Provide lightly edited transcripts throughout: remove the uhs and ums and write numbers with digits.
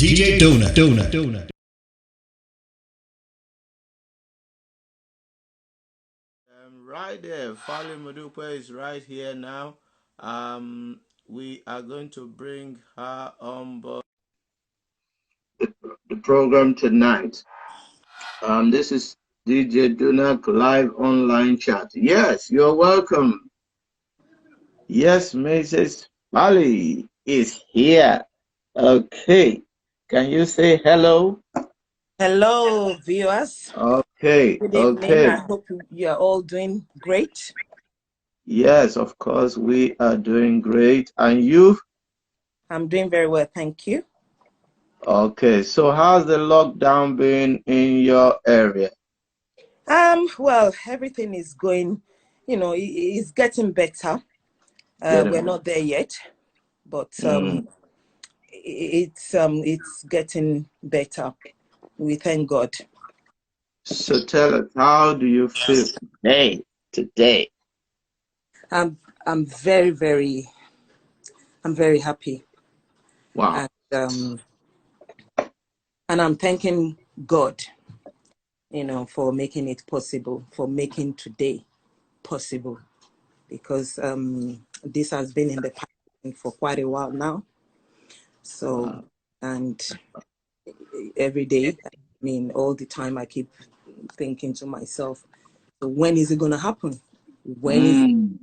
Dunack. Right there, Fally Modupe is right here now. We are going to bring her on board the program tonight. This is DJ Dunack live online chat. Yes, you're welcome. Yes, Mrs. Fally is here. Okay, can you say hello? Hello, viewers. Okay, Good evening. okay. I hope you are all doing great. Yes, of course, we are doing great. And you? I'm doing very well, thank you. Okay, so how's the lockdown been in your area? Well, everything is going, it's getting better. We're Getting not there yet, but mm. it's getting better. We thank God. So tell us, how do you feel today? Today. I'm I'm very, I'm very happy. Wow. And and I'm thanking God, for making it possible, for making today possible. Because this has been in the pipeline for quite a while now. So, Wow. and every day, all the time, I keep thinking to myself, so when is it going to happen? When is it? Mm.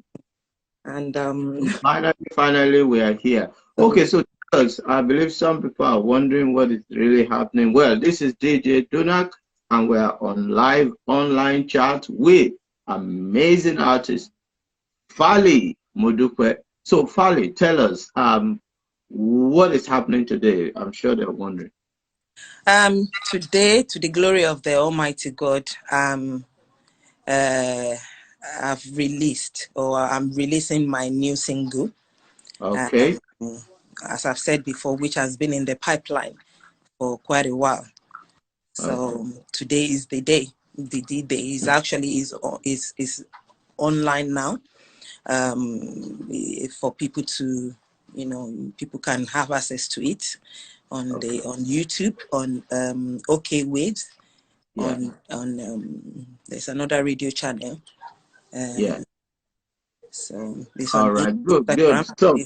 And Finally, we are here. so Okay, so tell us, I believe some people are wondering what is really happening. Well, this is DJ Dunack, and we are on live online chat with amazing artist Fally Modupe. So, Fally, tell us, what is happening today? I'm sure they're wondering. today, to the glory of the Almighty God, uh, I've released, or I'm releasing my new single. Okay. As I've said before, which has been in the pipeline for quite a while. Okay. So today is the day. The day is actually is online now, for people to, people can have access to it on Okay. on YouTube, on OK Waves, Yeah. on there's another radio channel. Yeah. So this All on right. Good. Good. Instagram. So,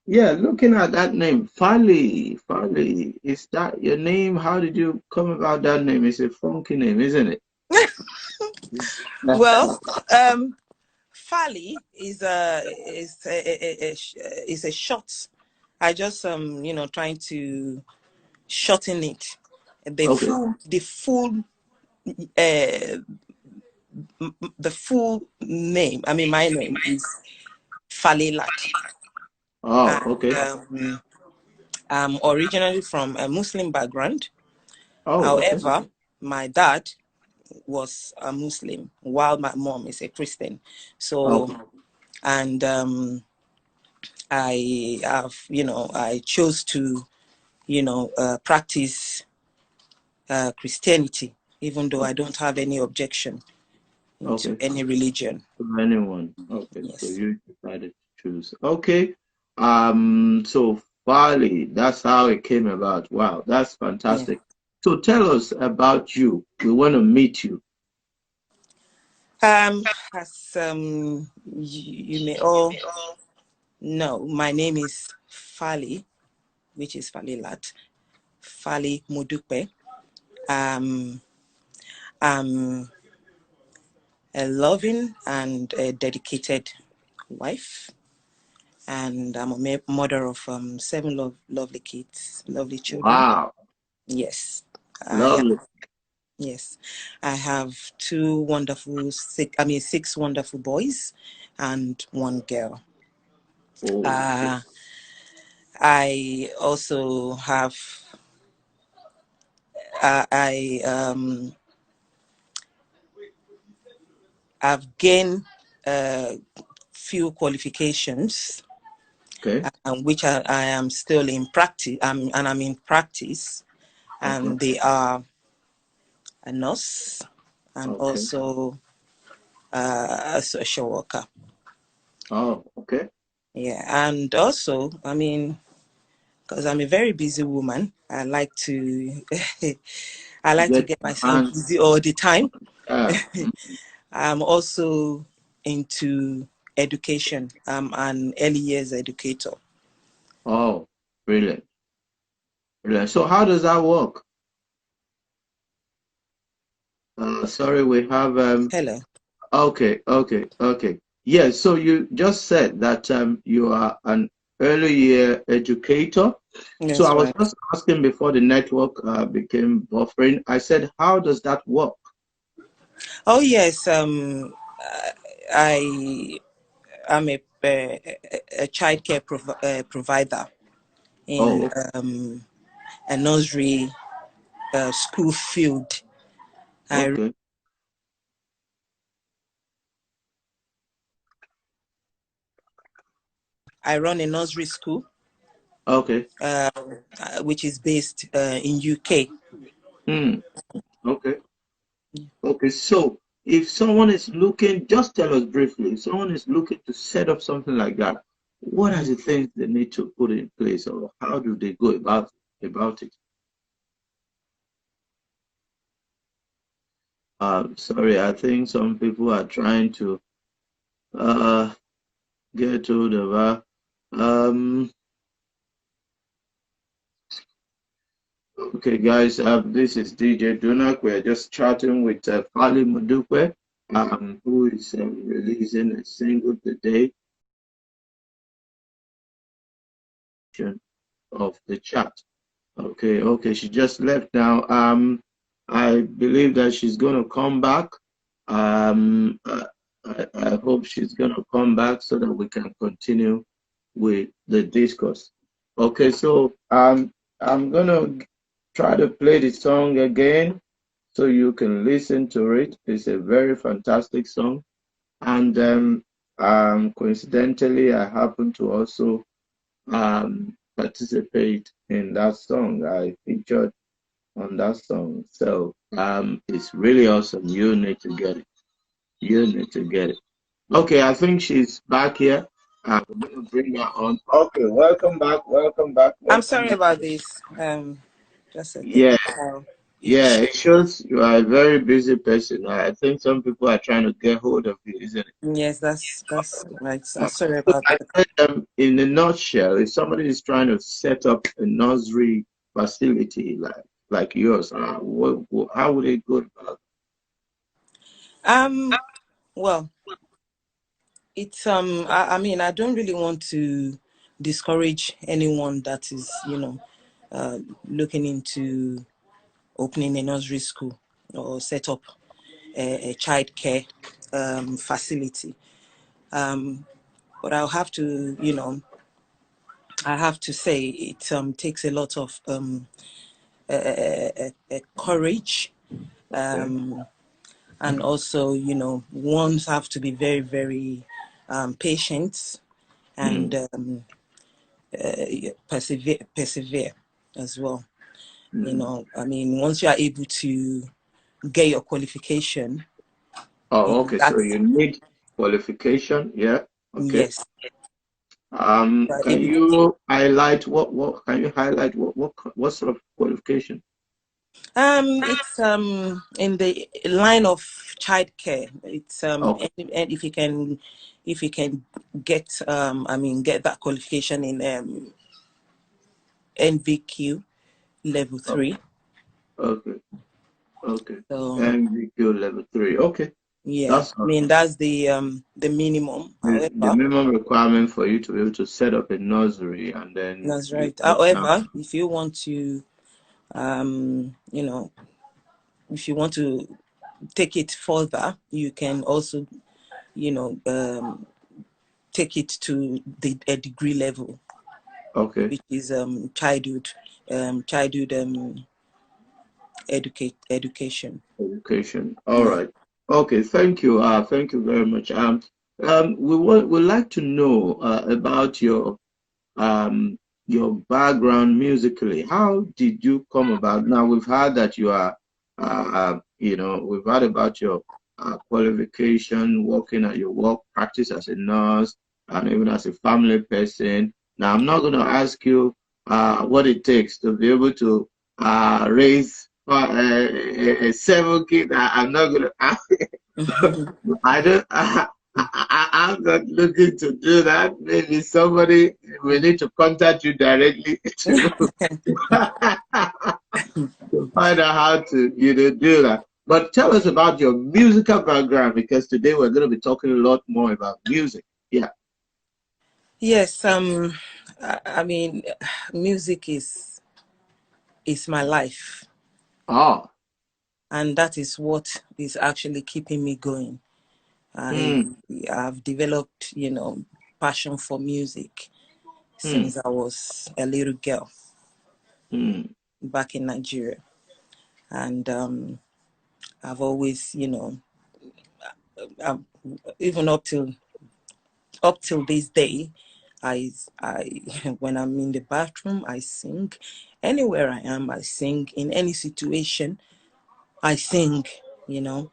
yeah, looking at that name, Fally, is that your name? How did you come about that name? It's a funky name, isn't it? Well, Fally is a short. I just trying to shorten it. The Okay. full the full uh, the full name. My name is Fally Lat, Oh, and okay. I'm originally from a Muslim background. Oh, okay. However, my dad was a Muslim while my mom is a Christian. So, Okay. and I chose to, practice Christianity, even though I don't have any objection into Okay. any religion. To anyone. Okay. So Yes. you decided to choose. Okay. So Fally, that's how it came about. Wow, that's Yeah. fantastic. So tell us about you. We want to meet you. As you may all know, my name is Fally, which is Fally Lat, Fally Modupe. Um, I'm a loving and a dedicated wife, and I'm a mother of seven lovely kids, lovely children. Wow. Yes, I Lovely. yes, I have six wonderful boys and one girl. Oh, Uh, I also have I I've gained few qualifications, okay. which I am still in practice. And I'm in practice, Okay. and they are a nurse and Okay. also a social worker. Oh, okay. Yeah, and also, because I'm a very busy woman. I like to I like to Get get your myself hands. busy all the time. Yeah. I'm also into education. I'm an early years educator. Oh, brilliant. Brilliant. So how does that work? Sorry, we have Hello. okay, okay, okay. Yes, so you just said that you are an early year educator. So I That's was right. just asking before the network became buffering. I said, how does that work? Oh yes. I am a childcare provider in Oh, a nursery school field. I okay, I run a nursery school, okay, which is based in UK. hmm, okay, okay. So if someone is looking, just tell us briefly, if someone is looking to set up something like that, what are Mhm. the things they need to put in place, or how do they go about it? Sorry, I think some people are trying to uh, get hold of her. Um, okay, guys, this is DJ Dunack. We're just chatting with Fally Modupe, who is releasing a single today of the chat. Okay, okay, she just left now. I believe that she's going to come back. Um, I, I hope she's going to come back so that we can continue with the discourse. Okay, so I'm going to try to play the song again so you can listen to it. It's a very fantastic song. And coincidentally, I happen to also participate in that song. I featured on that song. So it's really awesome. You need to get it. You need to get it. Okay, I think she's back here. I'm gonna bring her on. Okay, welcome back, welcome back, I'm welcome sorry back. about this. Just a Yeah, technical yeah, issue. it shows you are a very busy person. I think some people are trying to get hold of you, isn't it? Yes, that's right. I'm Uh, sorry so about I that. said, in a nutshell, if somebody is trying to set up a nursery facility like yours, how would they go about Um, well, it's I mean, I don't really want to discourage anyone that is, looking into opening a nursery school or set up a child care facility. But I'll have to, I have to say it takes a lot of courage, it? and also, ones have to be very, very patient and Mm, persevere as well. mm. I mean, once you are able to get your qualification, Oh, okay. So that's you need qualification. Yeah. Okay. yes, you are Can able to. you highlight what can you highlight what sort of qualification? It's in the line of childcare. It's Okay. and if you can get I mean get that qualification in NVQ level Okay. 3. Okay. Okay. So MVQ level 3. Okay. yeah, That's I mean awesome. that's the minimum. The However, minimum requirement for you to be able to set up a nursery and then that's you right. get now. However, if you want to you know if you want to take it further, you can also you know um take it to a degree level, Okay. which is childhood education. Education. All Yeah. right. Okay. Thank you. Thank you very much. Would like to know about um your background musically. How did you come about? Now we've heard that you are, we've heard about your qualification, working at your work, practice as a nurse, and even as a family person. Now I'm not going to ask you what it takes to be able to raise a seven kid. I'm not gonna. I don't. I'm not looking to do that. Maybe somebody will need to contact you directly to, to find out how to do that. But tell us about your musical background, because today we're going to be talking a lot more about music. Yeah. Yes, I mean, music is my life, Oh. and that is what is actually keeping me going. I Mm, have developed, passion for music mm, since I was a little girl mm, back in Nigeria, and I've always, um, even up till this day, I when I'm in the bathroom, I sing. Anywhere I am, I sing. In any situation, I sing. You know,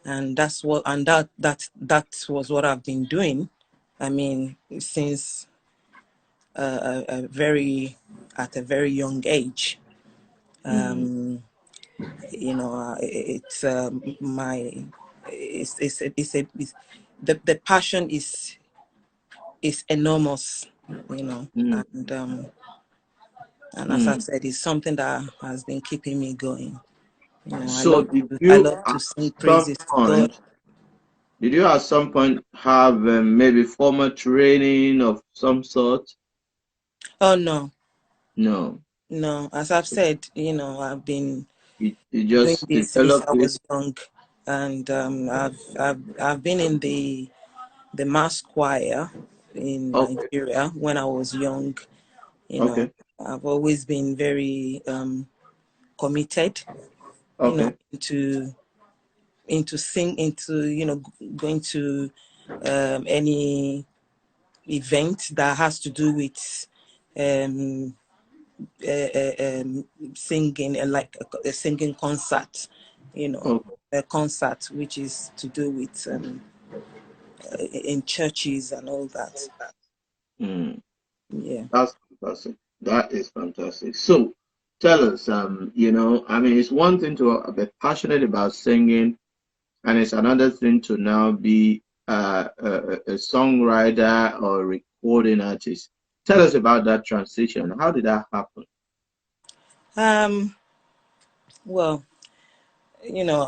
and that was what I've been doing. I mean, since a very at a very young age. mm, It's my the passion is enormous, mm. and as I've Mm. said, it's something that has been keeping me going. I So love did I you love to at sing some praises to God. point, have maybe formal training of some sort? Oh no, No. no. As I've said, I've been You doing just this since I developed it. was young, and I've been in the mass choir in Okay. Nigeria when I was young. You know, Okay. I've always been very committed, Okay. into sing into going to any event that has to do with um, singing, and like a singing concert, Okay. a concert which is to do with in churches and all that. Mm. Yeah. That's fantastic. That is fantastic. So tell us, I mean, it's one thing to be passionate about singing, and it's another thing to now be a songwriter or recording artist. Tell us about that transition. How did that happen? Um. Well,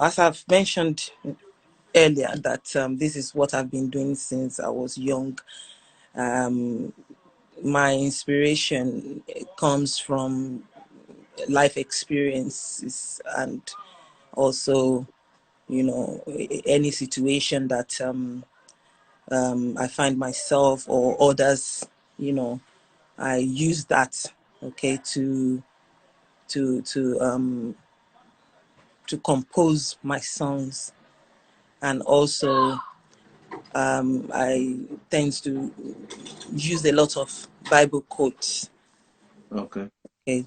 as I've mentioned earlier, that this is what I've been doing since I was young. Um, my inspiration comes from life experiences, and also, any situation that I find myself or others, I use that, okay, to compose my songs, and also I tend to use a lot of Bible quotes. Okay. Okay,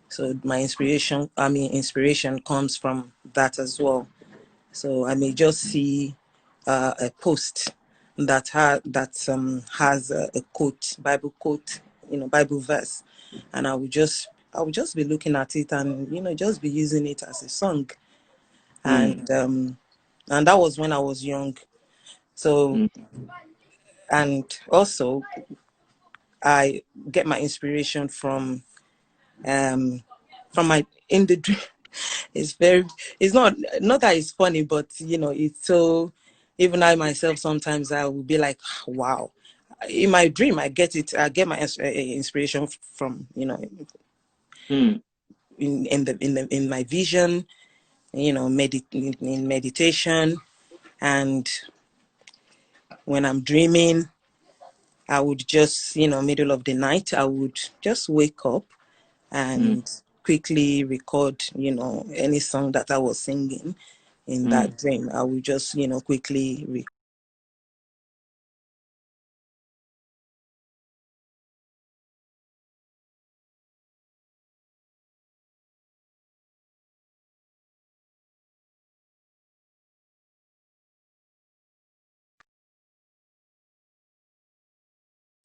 so my inspiration comes from that as well. So I may just see a post that has a quote, Bible quote, Bible verse, and I would just be looking at it, and just be using it as a song, Mm, and that was when I was young. So, mm, and also I get my inspiration um from my in the dream. It's very, it's not that it's funny, but it's so, even I myself sometimes I will be like, wow. In my dream I get my inspiration from, mm, in my vision, in meditation, and when I'm dreaming, I would just, middle of the night, I would just wake up mm, and quickly record, any song that I was singing in mm. that dream. I would just, quickly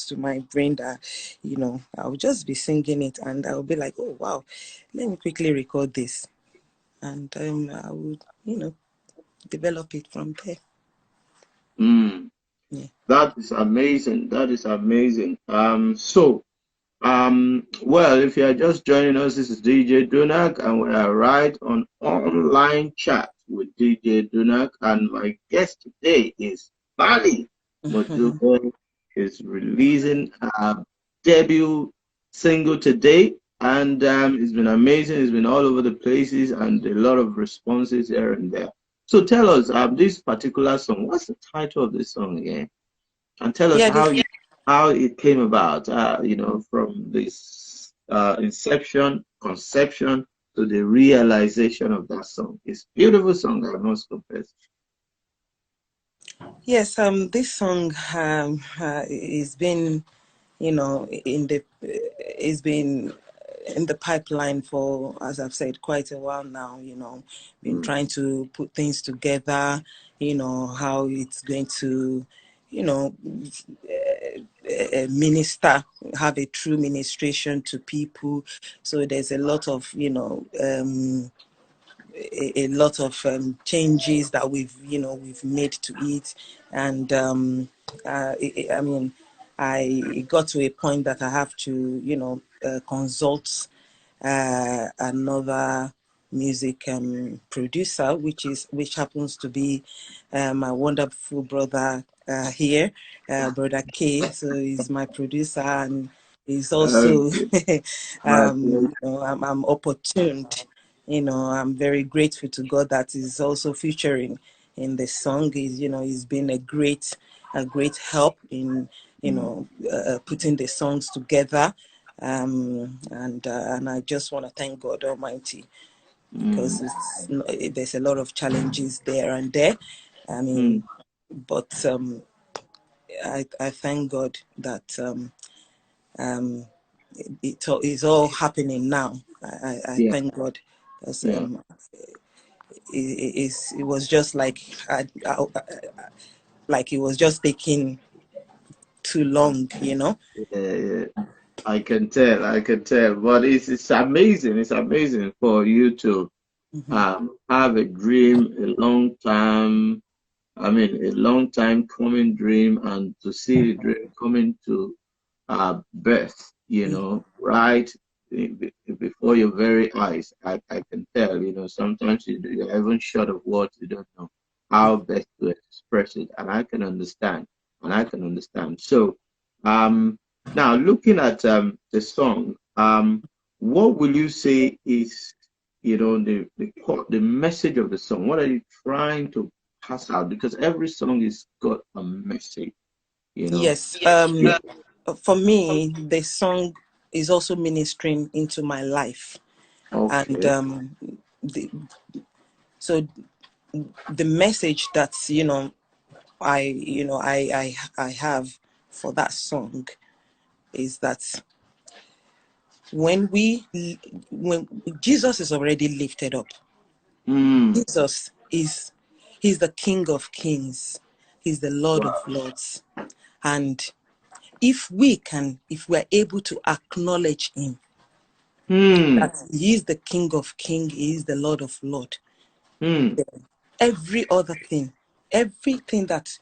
to my brain that, I'll just be singing it and I'll be like, oh, wow, let me quickly record this. And I would, develop it from there. Mm. Yeah. That is amazing. That is amazing. Well, if you are just joining us, this is DJ Dunack, and we are right on online chat with DJ Dunack, and my guest today is Fally Modupe. Is releasing a debut single today, and it's been amazing. It's been all over the places, and a lot of responses here and there. So tell us, this particular song. What's the title of this song again? And tell us Yeah, how it came about, from this inception, conception to the realization of that song. It's a beautiful song, I must confess. yes, this song is been, it's been in the pipeline for, as I've said, quite a while now. Been Mm. trying to put things together. How it's going to, minister, have a true ministration to people. So there's a lot of, a lot of changes that we've made to it, and I mean, I got to a point that I have to consult another music producer, which happens to be my wonderful brother here, brother K. So he's my producer, and he's also Okay, my pleasure. I'm opportuned. I'm very grateful to God that is also featuring in the song. He's been a great help in Mm, putting the songs together. And I just want to thank God Almighty, because mm, there's a lot of challenges there and there. I mean, mm. but I thank God that it's all happening now. I Yeah, thank God, because yeah, it was just like it was just taking too long. yeah, yeah. I can tell, but it's amazing. It's amazing for you to Hmm. have a dream, a long time coming dream, and to see the dream coming to birth, right before your very eyes. I can tell, sometimes you're even short of words, you don't know how best to express it. And I can understand. And I can understand. So, um, now looking at the song, what will you say is, the message of the song? What are you trying to pass out? Because every song is got a message, you know. Yes. Yeah. For me, the song is also ministering into my life, and Okay. the, so the message that I have for that song is that when Jesus is already lifted up, Mm. Jesus he's the King of Kings, he's the Lord of Wow. Lords, and if we're able to acknowledge him, Hmm. that he is the King of Kings, he is the Lord of Lord, Hmm. every other thing, everything that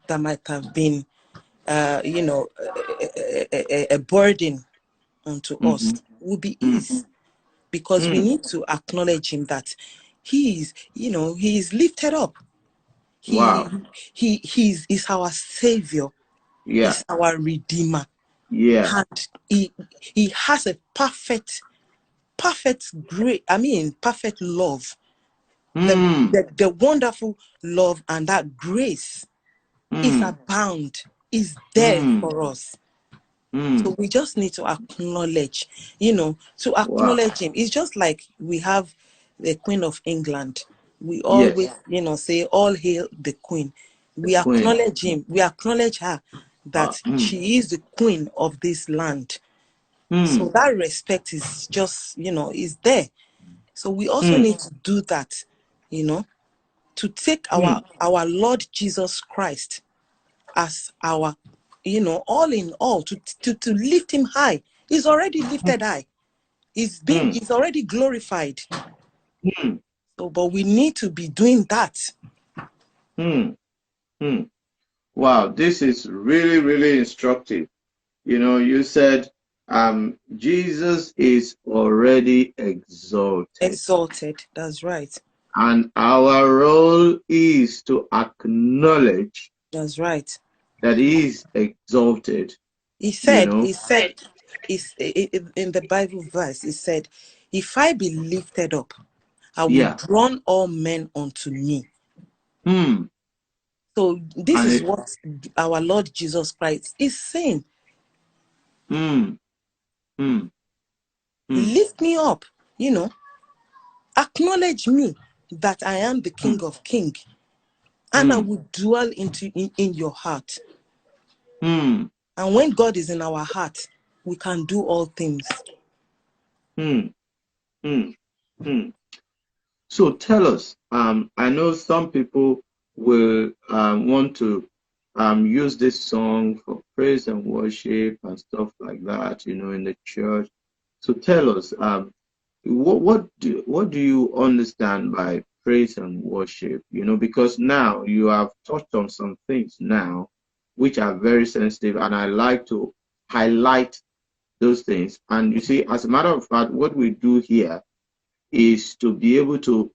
that might have been a burden unto us Mm-hmm. will be Mm. ease, because we Mm. need to acknowledge him, that he is lifted up. he Wow. is our savior, Yeah. is our redeemer, Yeah. and he has a perfect great, perfect love, the, Hmm. the wonderful love, and that grace is Hmm. abound, is there Hmm. for us. Hmm. So we just need to acknowledge, Wow. him. It's just like we have the Queen of England. We always, Yes. say, all hail the Queen. The We queen. acknowledge him. We acknowledge her, that Hmm. she is the Queen of this land. So Hmm. that respect is just, is there. So we also Hmm. need to do that, you know, to take Hmm. our Lord Jesus Christ as our all in all, to lift him high. He's already lifted high. He's already glorified. So, but we need to be doing that. Wow, this is really, really instructive. You said Jesus is already exalted. Exalted, that's right. And our role is to acknowledge, that's right, that he is exalted. He said in the Bible verse, he said, if I be lifted up, I will draw all men unto me. So this is what our Lord Jesus Christ is saying. Lift me up, acknowledge me that I am the King of Kings, and I will dwell in your heart. And when God is in our heart, we can do all things. So tell us, I know some people will want to use this song for praise and worship and stuff like that, in the church. So tell us, what do you understand by praise and worship? Because now you have touched on some things now which are very sensitive, and I like to highlight those things. And you see, as a matter of fact, what we do here is to be able to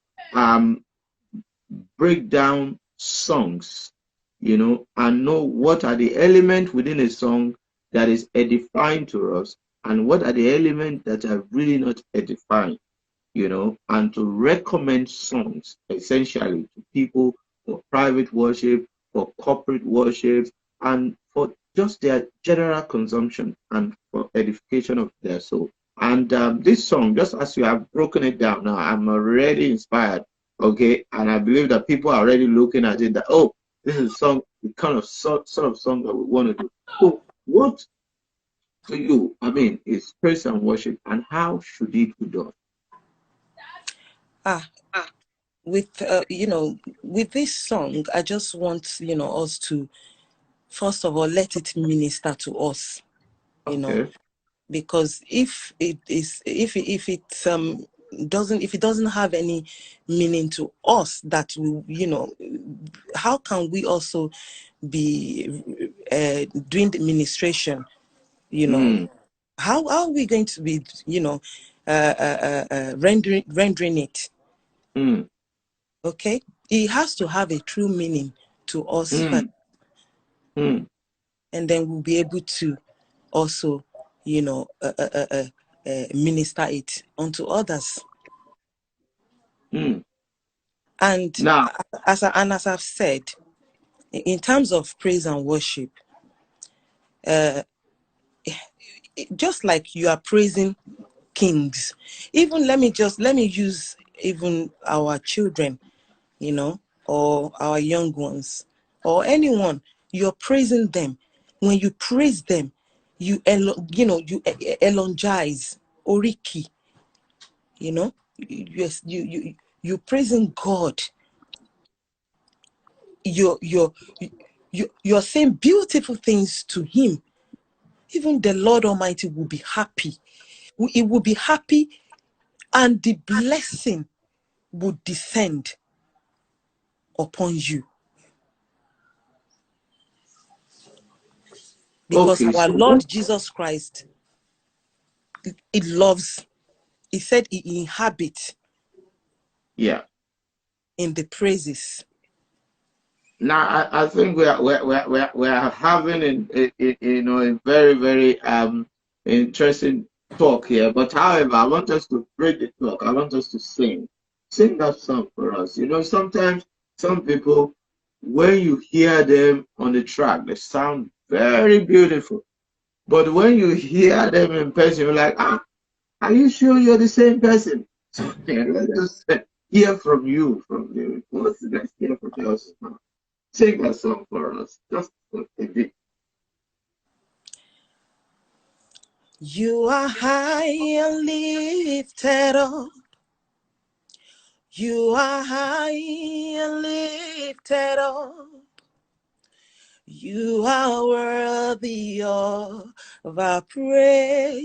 break down songs, and know what are the elements within a song that is edifying to us, and what are the elements that are really not edifying, and to recommend songs essentially to people for private worship, for corporate worship, and for just their general consumption and for edification of their soul. And this song, just as you have broken it down now, I'm already inspired. Okay, and I believe that people are already looking at it that, oh, this is a song, the kind of sort of song that we want to do. So what to you, is praise and worship, and how should it be done? With with this song, I just want us to first of all let it minister to us, because if it doesn't have any meaning to us, that we how can we also be doing the ministration? How are we going to be rendering it? Okay, it has to have a true meaning to us first, and then we'll be able to also minister it unto others. And now, as I've said, in terms of praise and worship, just like you are praising kings, even let me use even our children, or our young ones, or anyone, you're praising them. When you praise them, you eulogize, oriki, yes, you're praising God. You're saying beautiful things to him. Even the Lord Almighty will be happy. He will be happy, and the blessing would descend upon you. Because our Lord Jesus Christ, he said he inhabits in the praises. Now, I think we are having a very, very interesting talk here. But however, I want us to break the talk. I want us to sing that song for us. Sometimes some people, when you hear them on the track, they sound very beautiful. But when you hear them in person, you're like, are you sure you're the same person? So let's just hear from you, let's hear from you. Sing that song for us, just a bit. You are high and lifted up. You are high and lifted up. You are worthy of our praise.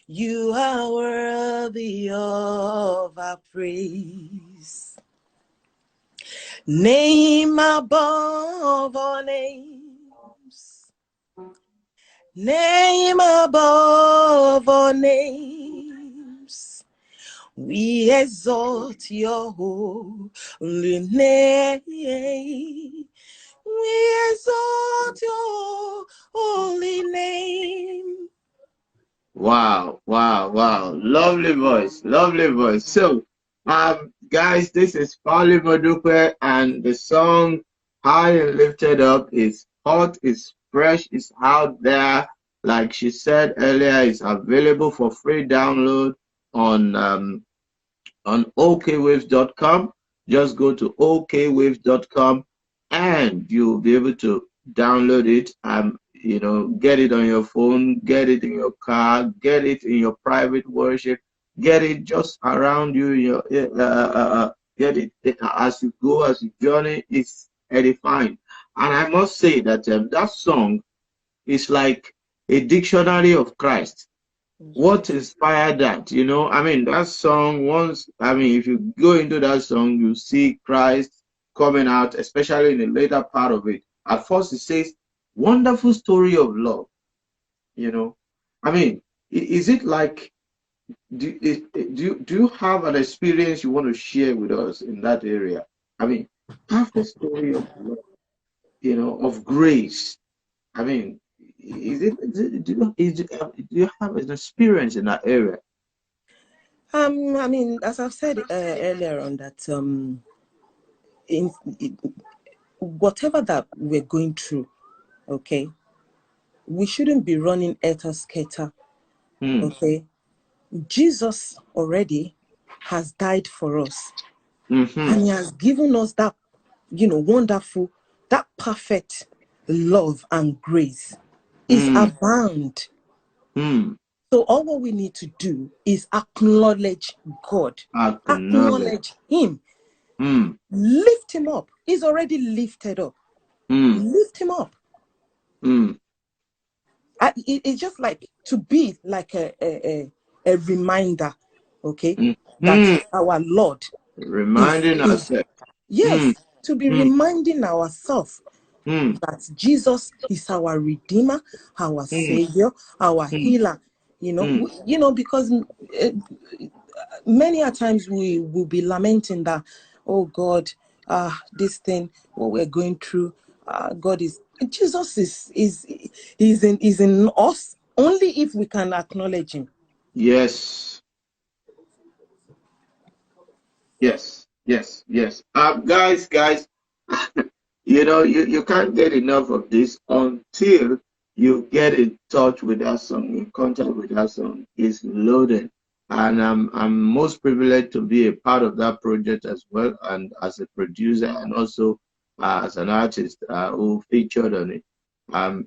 You are worthy of our praise. Name above all names. Name above all names. We exalt your holy name. We exalt your holy name. Wow, wow, wow. Lovely voice, lovely voice. So, guys, this is Fally Modupe, and the song High and Lifted Up is hot, is fresh, is out there. Like she said earlier, it's available for free download on okwaves.com. Just go to okwaves.com and you'll be able to download it. Get it on your phone, get it in your car, get it in your private worship, get it just around you. Get it as you go, as you journey. It's edifying, and I must say that that song is like a dictionary of Christ. What inspired that? I mean, that song, if you go into that song, you see Christ coming out, especially in the later part of it. At first, it says, wonderful story of love. I mean, is it like, do you have an experience you want to share with us in that area? I mean, have the story of love, of grace. I mean, do you have an experience in that area? I mean, as I've said earlier on, that in whatever that we're going through, okay, we shouldn't be running skater. Okay, Jesus already has died for us, and He has given us that, wonderful, that perfect love and grace is abound. So all what we need to do is acknowledge God, acknowledge Him, lift Him up. He's already lifted up. Lift Him up. It's just like to be like a reminder, okay, that our Lord Reminding ourselves. Yes, to be reminding ourselves that Jesus is our Redeemer, our Savior, our Healer. Because many a times we will be lamenting that, oh God, this thing, what we're going through, Jesus is in us only if we can acknowledge Him. Yes. Yes. Guys, you can't get enough of this until you get in touch with that song, in contact with that song. It's loaded. And I'm most privileged to be a part of that project as well, and as a producer, and also as an artist who featured on it.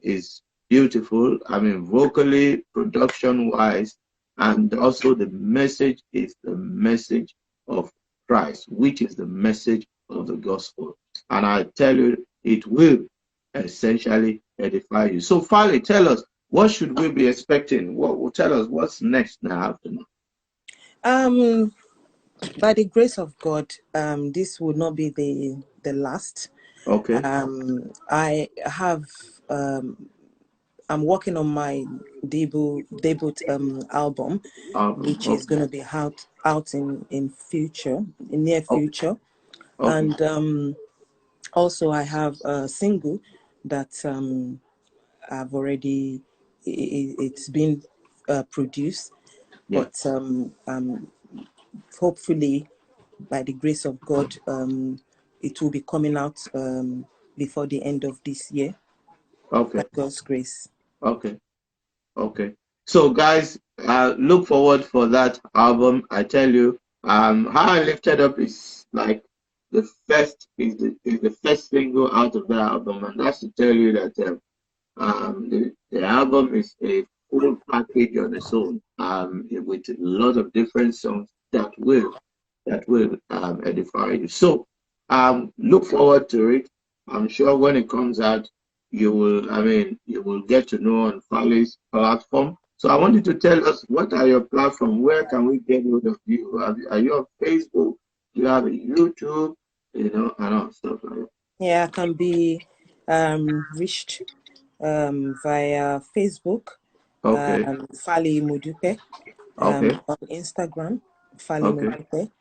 It's beautiful. I mean, vocally, production wise, and also the message is the message of Christ, which is the message of the gospel. And I tell you, it will essentially edify you. So, Fally, tell us, what should we be expecting? What will tell us what's next now after now? By the grace of God, this will not be the last. Okay. I have I'm working on my debut album, which is going to be out in near future. Okay. And also I have a single that I've already it's been produced, yeah. But hopefully by the grace of God, it will be coming out before the end of this year. Okay. By God's grace. Okay. So, guys, look forward for that album. I tell you, How I Lifted Up is like the first single out of that album, and that's to tell you that the album is a full package on its own, with a lot of different songs that will edify you. So, look forward to it. I'm sure when it comes out, you will, I mean, you will get to know on Fally's platform. So I want you to tell us, what are your platform? Where can we get hold of you? Are you on Facebook? Do you have a YouTube? You know, and all stuff like that. Yeah, I can be reached via Facebook, Okay, Fally Modupe, okay, on Instagram, Fally okay, Modupe,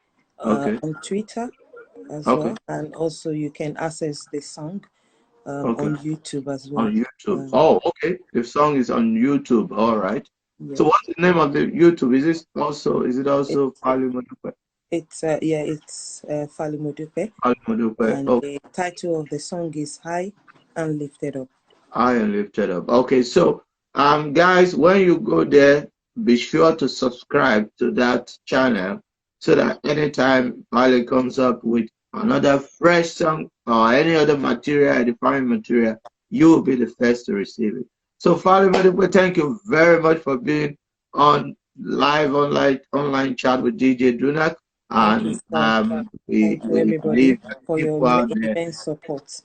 okay, on Twitter as okay, well, and also you can access the song okay. on YouTube as On well. YouTube. Um, Oh, okay. The song is on YouTube. All right. So yeah, what's the name of the YouTube? Is it it, also Fally Modupe? it's Fally Modupe, Fally Modupe. and Okay. the title of the song is High and Lifted Up. I am lifted up. Okay, so guys, when you go there, be sure to subscribe to that channel so that anytime Pilot comes up with another fresh song or any other material, edifying material, you will be the first to receive it. So Fally, thank you very much for being on live online chat with DJ Dunack. Thank you, And sir. Thank you, we everybody, believe that for your people out there. immense support.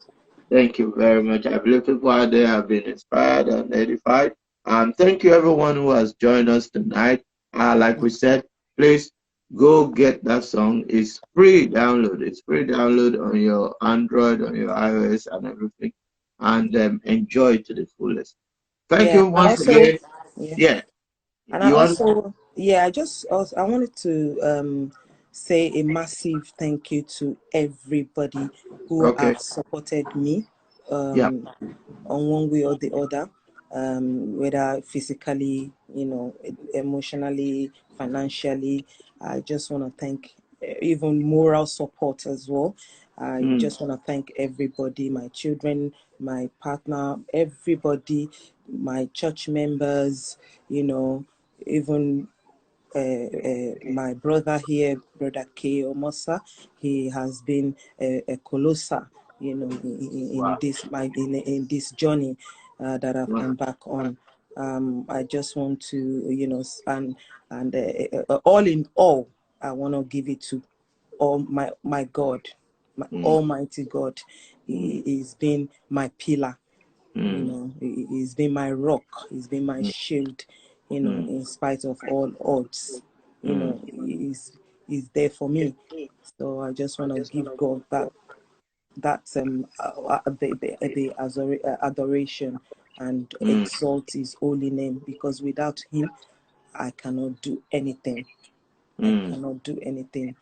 Thank you very much. I believe people out there have been inspired and edified. And thank you everyone who has joined us tonight. Like we said, please go get that song. It's free download. It's free download on your Android, on your iOS, and everything. And enjoy it to the fullest. Thank Yeah, you and once also, again. yeah, Yeah, and I you want? also, yeah, I wanted to say a massive thank you to everybody who Okay. have supported me Yeah. um, on one way or the other, whether physically, emotionally, financially. I just want to thank even moral support as well. I Mm, just want to thank everybody, my children, my partner, everybody, my church members, even my brother here, brother Omosa. He has been a colossal, wow. in this journey that I've Wow. embarked on. I just want to, and all in all, I want to give it to all my God, my Mm, Almighty God. mm, He's been my pillar. mm, He's been my rock. He's been my mm, shield. mm, In spite of all odds, mm, he's there for me. So I just want to give God the adoration and mm, exalt His holy name, because without Him, I cannot do anything. I mm. cannot do anything.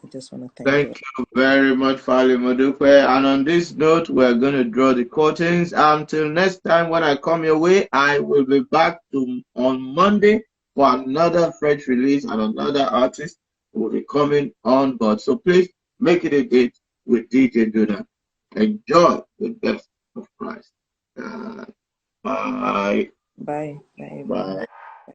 I just want to thank Thank God. you very much, Fally Modupe. And on this note, we're going to draw the curtains. Until next time, when I come your way, I will be back on Monday for another fresh release and another artist will be coming on board. So please make it a date with DJ Duna. Enjoy the best of Christ. Bye. Bye.